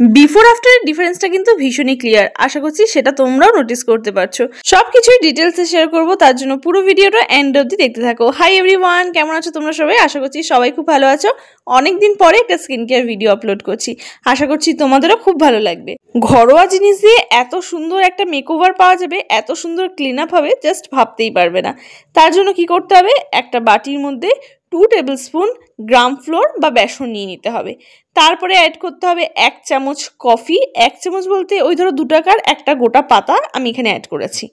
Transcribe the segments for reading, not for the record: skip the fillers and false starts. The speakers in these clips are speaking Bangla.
বিফোর আফটারের ডিফারেন্সটা কিন্তু ভীষণই ক্লিয়ার। আশা করছি সেটা তোমরাও নোটিস করতে পারছো। সবকিছুই ডিটেলসে শেয়ার করবো, তার জন্য পুরো ভিডিওটা এন্ড অবধি দেখতে থাকো। হাই এভরিওয়ান, কেমন আছো তোমরা সবাই? আশা করছি সবাই খুব ভালো আছো। অনেকদিন পরে একটা স্কিন কেয়ার ভিডিও আপলোড করছি, আশা করছি তোমাদেরও খুব ভালো লাগবে। ঘরোয়া জিনিস দিয়ে এত সুন্দর একটা মেকওভার পাওয়া যাবে, এত সুন্দর ক্লিন আপ হবে, জাস্ট ভাবতেই পারবে না। তার জন্য কি করতে হবে, একটা বাটির মধ্যে 2 টেবিল স্পুন গ্রাম ফ্লোর বা বেসন নিয়ে নিতে হবে। তারপরে অ্যাড করতে হবে 1 চামচ কফি, 1 চামচ বলতে ওই ধরো 2 টাকার একটা গোটা পাতা আমি এখানে অ্যাড করেছি।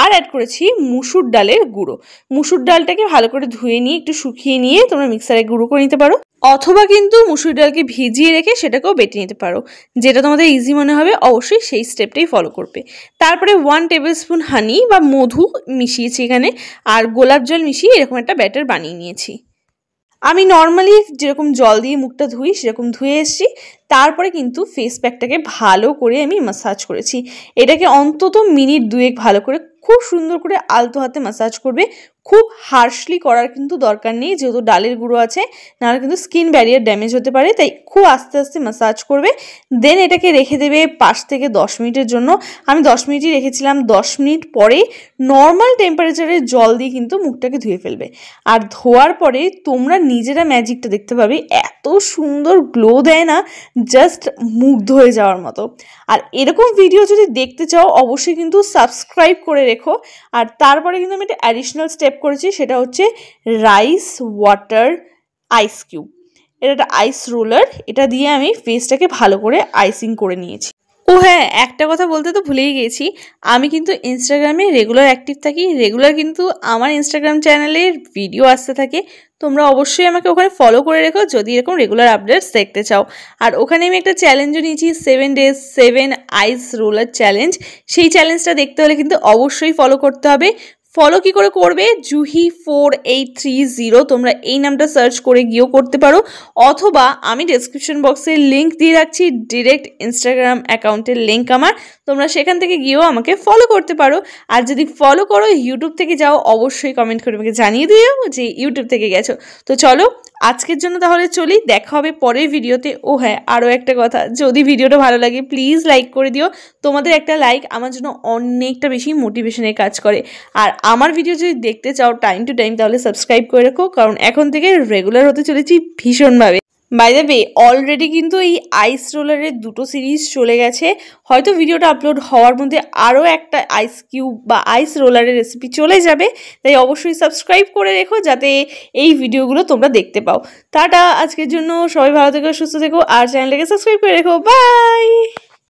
আর অ্যাড করেছি মুসুর ডালের গুঁড়ো। মুসুর ডালটাকে ভালো করে ধুয়ে নিয়ে একটু শুকিয়ে নিয়ে তোমরা মিক্সারে গুঁড়ো করে নিতে পারো, অথবা কিন্তু মুসুর ডালকে ভিজিয়ে রেখে সেটাকেও বেটে নিতে পারো। যেটা তোমাদের ইজি মনে হবে অবশ্যই সেই স্টেপটাই ফলো করবে। তারপরে 1 টেবিল স্পুন হানি বা মধু মিশিয়েছি এখানে, আর গোলাপ জল মিশিয়ে এরকম একটা ব্যাটার বানিয়ে নিয়েছি। আমি নর্মালি যেরকম জল দিয়ে মুখটা ধুই সেরকম ধুয়ে এসেছি। তারপরে কিন্তু ফেস প্যাকটাকে ভালো করে আমি ম্যাসাজ করেছি। এটাকে অন্তত মিনিট 2 ভালো করে খুব সুন্দর করে আলতো হাতে ম্যাসাজ করবে। খুব হার্শলি করার কিন্তু দরকার নেই, যেহেতু ডালের গুঁড়ো আছে, নাহলে কিন্তু স্কিন ব্যারিয়ার ড্যামেজ হতে পারে। তাই খুব আস্তে আস্তে ম্যাসাজ করবে। দেন এটাকে রেখে দেবে 5 থেকে 10 মিনিটের জন্য। আমি 10 মিনিটই রেখেছিলাম। 10 মিনিট পরে নর্মাল টেম্পারেচারে জল দিয়ে কিন্তু মুখটাকে ধুয়ে ফেলবে। আর ধোয়ার পরে তোমরা নিজেরা ম্যাজিকটা দেখতে পাবে, এত সুন্দর গ্লো দেয় না, জাস্ট মুগ্ধ হয়ে যাওয়ার মতো। আর এরকম ভিডিও যদি দেখতে চাও অবশ্যই কিন্তু সাবস্ক্রাইব করে রেখো। আর তারপরে কিন্তু আমি একটা অ্যাডিশনাল স্টেপ করেছি, সেটা হচ্ছে রাইস ওয়াটার আইস কিউব। এটা একটা আইস রোলার, এটা দিয়ে আমি ফেসটাকে ভালো করে আইসিং করে নিয়েছি। ও হ্যাঁ, একটা কথা বলতে তো ভুলেই গেছি, আমি কিন্তু ইনস্টাগ্রামে রেগুলার অ্যাক্টিভ থাকি। রেগুলার কিন্তু আমার ইনস্টাগ্রাম চ্যানেলের ভিডিও আসতে থাকে। তোমরা অবশ্যই আমাকে ওখানে ফলো করে রেখো যদি এরকম রেগুলার আপডেটস দেখতে চাও। আর ওখানে আমি একটা চ্যালেঞ্জও নিয়েছি, 7 days 7 আইস রোলার চ্যালেঞ্জ। সেই চ্যালেঞ্জটা দেখতে হলে কিন্তু অবশ্যই ফলো করতে হবে। ফলো কি করে করবে, জুহি 4830 তোমরা এই নামটা সার্চ করে গিয়েও করতে পারো, অথবা আমি ডেসক্রিপশন বক্সে লিঙ্ক দিয়ে রাখছি, ডিরেক্ট ইনস্টাগ্রাম অ্যাকাউন্টের লিঙ্ক আমার, তোমরা সেখান থেকে গিয়েও আমাকে ফলো করতে পারো। আর যদি ফলো করো ইউটিউব থেকে যাও, অবশ্যই কমেন্ট করে আমাকে জানিয়ে দিও যে ইউটিউব থেকে গেছো। তো চলো আজকের জন্য তাহলে চলি, দেখা হবে পরের ভিডিওতে। ও হ্যাঁ, আরও একটা কথা, যদি ভিডিওটা ভালো লাগে প্লিজ লাইক করে দিও। তোমাদের একটা লাইক আমার জন্য অনেকটা বেশি মোটিভেশনের কাজ করে। আর আমার ভিডিও যদি দেখতে চাও টাইম টু টাইম, তাহলে সাবস্ক্রাইব করে রাখো, কারণ এখন থেকে রেগুলার হতে চলেছি ভীষণভাবে। বাই দ্য ওয়ে, অলরেডি কিন্তু এই আইস রোলারের 2টো সিরিজ চলে গেছে। হয়তো ভিডিওটা আপলোড হওয়ার মধ্যে আরও একটা আইস কিউব বা আইস রোলারের রেসিপি চলে যাবে। তাই অবশ্যই সাবস্ক্রাইব করে রেখো যাতে এই ভিডিওগুলো তোমরা দেখতে পাও। টাটা, আজকের জন্য সবাই ভালো থেকো, সুস্থ থেকো, আর চ্যানেলটাকে সাবস্ক্রাইব করে রেখো। বাই।